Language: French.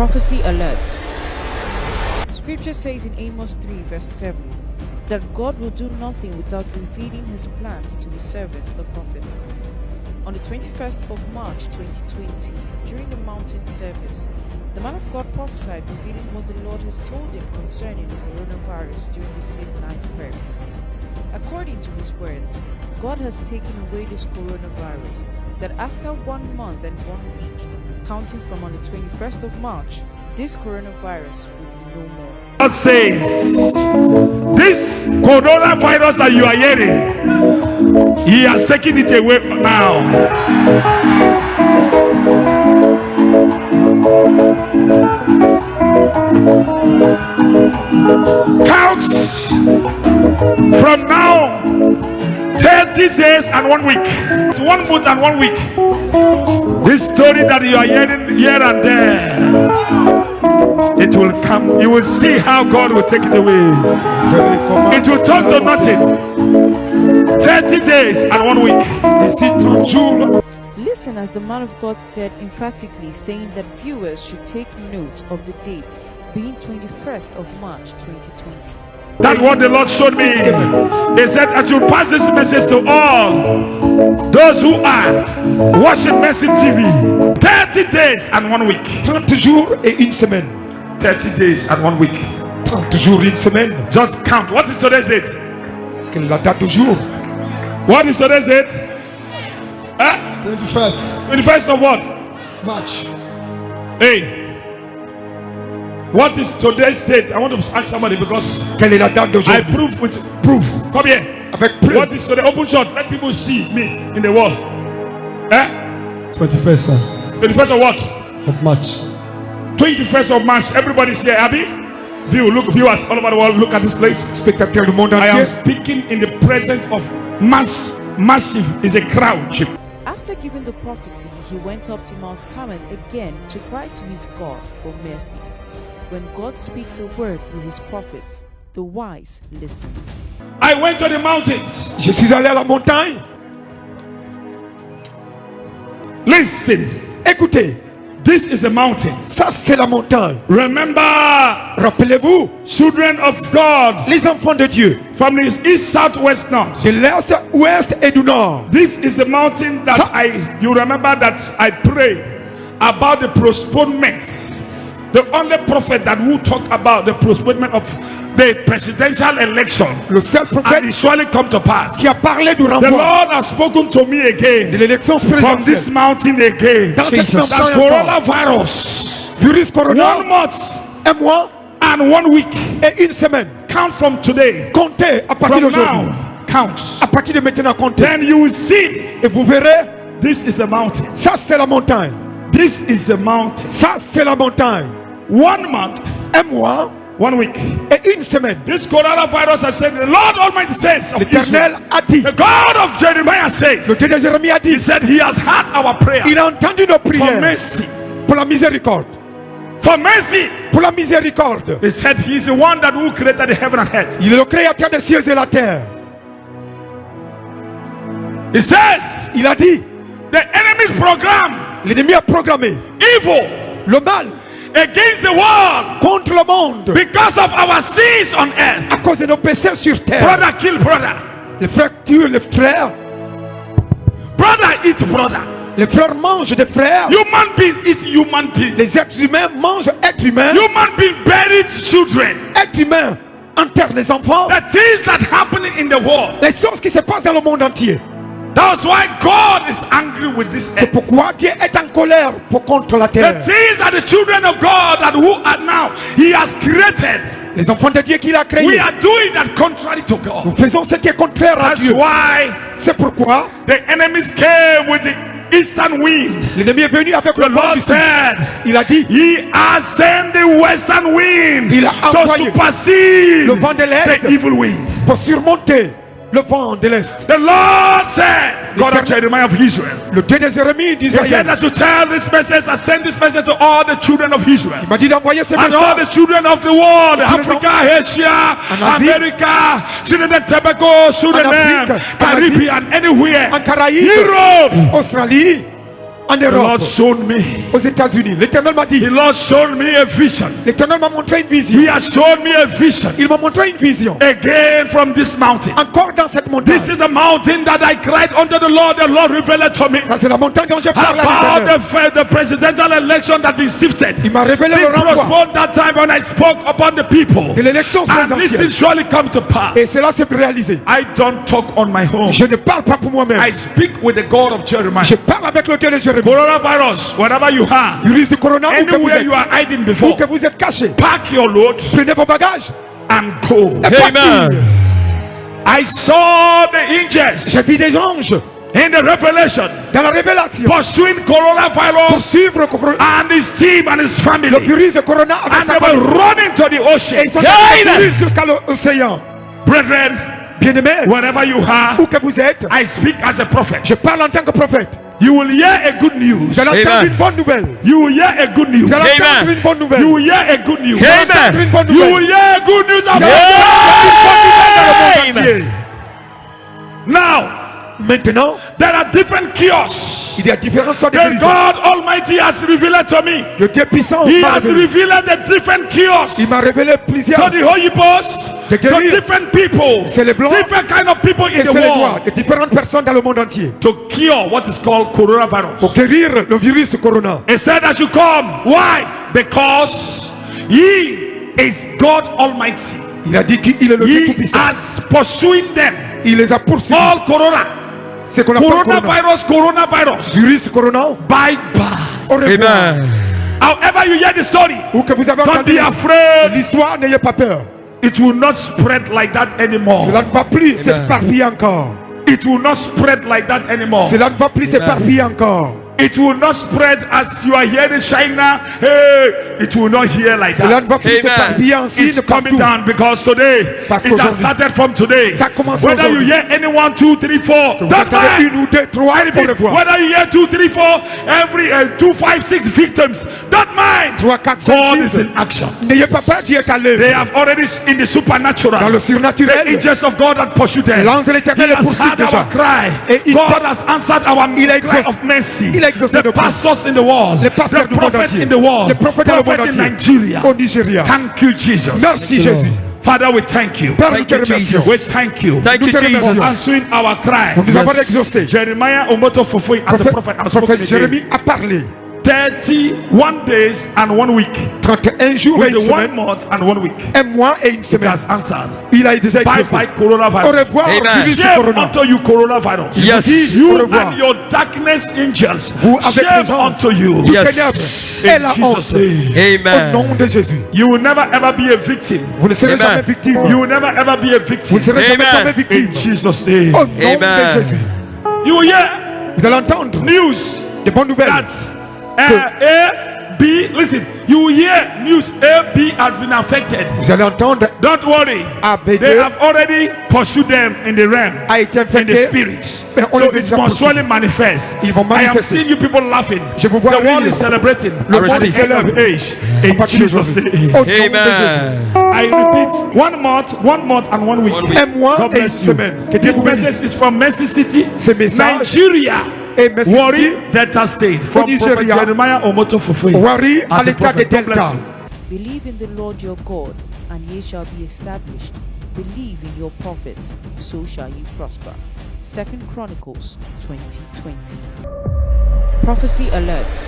Prophecy alert. Scripture says in Amos 3 verse 7 that God will do nothing without revealing his plans to his servants, the prophet. On the 21st of March 2020, during the mountain service, the man of God prophesied, revealing what the Lord has told him concerning the coronavirus during his midnight prayers. According to his words, God has taken away this coronavirus, that after 1 month and 1 week, counting from on the 21st of March, this coronavirus will be no more. God says, this coronavirus that you are hearing, he has taken it away now. Count from now 30 days and 1 week. It's 1 month and 1 week. This story that you are hearing here and there, it will come. You will see how God will take it away. It will turn to nothing. 30 days and 1 week. Listen as the man of God said emphatically, saying that viewers should take note of the date being 21st of March 2020. That's what the Lord showed me. He said I should pass this message to all those who are watching Mercy TV. 30 days and 1 week. 30 jours et une semaine. 30 days and 1 week. 30 jours et une semaine. Just count. What is today's date? Quelle est la date du jour? What is today's date? 21st. 21st of what? March. Hey. What is today's date? I want to ask somebody because Quelle est la date d'aujourd'hui? I prove with proof. Come here. Avec preuve. What is today? Open shot. Let people see me in the world. 21st 21st of what? of March. 21st of March. Everybody's here. Abby? Viewers all over the world, look at this place. Spectateurs du monde I am entier. speaking in the presence of massive is a crowd. After giving the prophecy, he went up to Mount Carmel again to cry to his God for mercy. When God speaks a word through his prophets, the wise listens. I went to the mountains. Je suis allé à la montagne. Listen. Écoutez, This is a mountain. ça c'est la montagne. Remember, Rappelez-vous, children of God, les enfants de Dieu, from the east, south, west, north. de l'est, ouest et du nord. This is the mountain that you remember that I prayed about the postponements. The only prophet that will talk about the postponement of the presidential election, Le seul and prophète it surely come to pass. qui a parlé du The renvoi Lord has spoken to me de again l'élection from this présidentielle. mountain again. Dans cette That montagne, coronavirus, virus corona, 1 month un mois and 1 week. et une semaine. Count from today. Comptez à partir From d'aujourd'hui. now, count. À partir de maintenant, comptez. Then you will see Et vous verrez, this is the mountain. ça c'est la montagne. This is the mountain. Ça c'est la montagne. 1 month, Un mois 1 week. et une semaine. This coronavirus has said, the Lord Almighty says of Israel, L'Éternel a dit, the God of Jeremiah says, le Dieu de Jérémie a he dit, said he has heard our prayer il a entendu nos for prières mercy. pour la miséricorde. For mercy. Pour la miséricorde. He said he is the one that who created the heaven and earth. Il est le créateur des cieux et la terre. He says Il a dit, the enemy's program, l'ennemi a programmé evil le mal against the world contre le monde because of our sins on earth. à cause de nos péchés sur terre. Brother kill brother. Les frères tuent les frères. Brother eat brother. Les frères mangent des frères. Human being eat human being. Les êtres humains mangent êtres humains. Human being buried children. Êtres humains enterrent les enfants. The things that happen in the world. Les choses qui se passent dans le monde entier. That's why God is angry with this C'est earth. pourquoi Dieu est en colère contre la The terre. things that the children of God that who are now He has created, Les enfants de Dieu qu'il a we créés. are doing that contrary to Nous God. faisons ce qui est contraire à That's Dieu. why C'est pourquoi the enemies came with the eastern wind. l'ennemi est venu avec le The vent Lord du sud. said, Il a dit, He has sent the western wind Il a to envoyé supersede le vent de l'est. the evil wind. pour surmonter le vent de l'Est. The Lord said, God of Jeremiah of Israel, Le Dieu de Jérémie He said d'Israël. that to tell this message, I send this message to all the children of Israel. Il m'a dit d'envoyer ce And all the message children of the world, children Africa, Asia, and Asie, America, Trinidad, Tobago, Sudan, Africa, and Caribbean, anywhere, en Caraïbes, Europe, Australie, En The Lord Europe, showed me. aux États-Unis, l'Éternel m'a dit, The Lord showed me a vision. l'Éternel m'a montré une He vision. has shown me a vision. Il m'a montré une vision. Again from this mountain. Encore dans cette montagne. This is the mountain that I cried unto the Lord. The Lord revealed it to me. Ça, c'est la montagne dont j'ai parlé à About l'Éternel. the presidential election that been shifted. Il m'a révélé He le renvoi postponed that time when I spoke upon the people. de l'élection And this présidentielle. will surely come to pass. Et cela s'est réalisé. I don't talk on my own. Je ne parle pas pour moi-même. I speak with the God of Jeremiah. Je parle avec le Dieu de Jérémie. Coronavirus, whatever you have, Virus du corona, où que vous anywhere êtes, you are hiding où before, que vous êtes caché, pack your load prenez vos bagages and go. et partez. I saw the angels J'ai vu des anges in the revelation dans la révélation pursuing pour coronavirus suivre le and his team and his family, virus de corona avec and sa they were famille. running to the Et ocean. ils sont allés jusqu'à l'océan. Brethren, Bien-aimés, wherever you are, où que vous êtes, I speak as a prophet. je parle en tant que prophète. You will hear a good news. Vous allez entendre une bonne nouvelle. You will hear a good news. Vous allez Amen. entendre une bonne nouvelle. You Vous will hear a good news. allez entendre une bonne You will nouvelle. hear a good news. Vous allez entendre une bonne nouvelle dans le monde entier. Now, Maintenant, there are different cures. il y a différentes sortes de The guérisons. God Almighty has revealed to me. Le Dieu puissant He m'a has révélé. revealed the different cures Il m'a révélé to plusieurs. the Holy Ghost, De to guérir. different people, C'est les blancs. different kind of people Et in the c'est les noirs, world de différentes personnes dans le monde entier. to cure what is called coronavirus. Pour guérir le virus corona. He said I should come. Why? Because He is God Almighty. Il a dit qu'il est le Dieu He tout-puissant. has pursuing them. Il les a poursuivis. All corona, C'est qu'on appelle corona. coronavirus. Virus corona. Bye bye. Au revoir. However you hear the story, Ou que vous avez don't entendu be afraid. l'histoire, n'ayez pas peur. It will not spread like that anymore. Cela ne va plus s'éparpiller encore. It will not spread like that anymore. Cela ne va plus s'éparpiller encore. It will not spread as you are here in China. Hey, it will not hear like Cela that. ne va plus s'éparpiller en It's signe coming partout. down because today Parce it has qu'aujourd'hui, started from today. ça commence Whether you aujourd'hui. hear any 1, 2, 3, 4, Vous that entendez man. une ou deux, trois, I pour le repeat, voir. whether you hear 2, 3, 4, every 2, 5, 6 victims, that mind, 3, 4, 5, God is 6. in action. N'ayez pas peur d'y être allé. They have already in the Dans le supernatural. The surnaturel, angels of God that pursue them. l'ange de l'Éternel He les has poursuit heard déjà. our cry. Et il God has answered our il a cry exaucé- of mercy. il a exaucé The nos prières. pastors in the world, Les pasteurs the du monde prophets entier. in the world, Les prophètes dans le monde prophet in entier. Nigeria. Au Nigeria. Thank you, Jesus. Merci Jésus. Father, we thank you. Père, nous Thank te you, remercions. Jesus. We thank you. Thank Nous you, te remercions. Jesus. for answering our cry. Nous avons exaucé. Jeremiah Omoto Fofoi as a prophet has spoken Prophète again. Jérémie a parlé. 31 days and 1 week. 31 jours et With une the 1 semaine. month and 1 week. Un mois et une It semaine. has answered. Il a déjà Bye exaucé. bye Au coronavirus. revoir, Amen. virus du Shame corona. unto you, coronavirus. Yes. Dis You au revoir. and your darkness angels. Vous avec Shame les anges. unto you. Tout Yes. ténèbres et In la Jesus' honte. name. Au Amen. nom de Jésus. You will never ever be a victim. Vous ne serez Amen. jamais victime. You will never ever be a victim. Vous ne serez jamais Amen. jamais victime. In Jesus' name. Au nom de Amen. Jésus. You will hear Vous allez entendre news des bonnes nouvelles. that A, B, listen, you will hear news A, B has been affected. Vous allez entendre Don't worry. A, B, They D have already pursued them in the realm, a été in the infecté. spirits. Mais on So les a it déjà must poursuivis. surely manifest. Ils vont I am manifester. seeing you people laughing. Je vous vois The world rire. is celebrating. Le The monde world is célèbre. of age. À In partir Jesus' d'aujourd'hui. name. Au nom de Jésus. Amen. I repeat, 1 month and 1 week. 1 week. Un mois God et une bless you. semaine. Que Dieu This vous bénisse. message is from Mercy City, Ce message Nigeria. Et merci Worry, Delta State. From Prophet Nigeria. Jeremiah Omoto Fofoi. Worry As à a l'état de prophet. God bless Delta. you. Believe in the Lord your God, and ye shall be established. Believe in your prophet, so shall ye prosper. 2 Chronicles 20:20. Prophecy alert.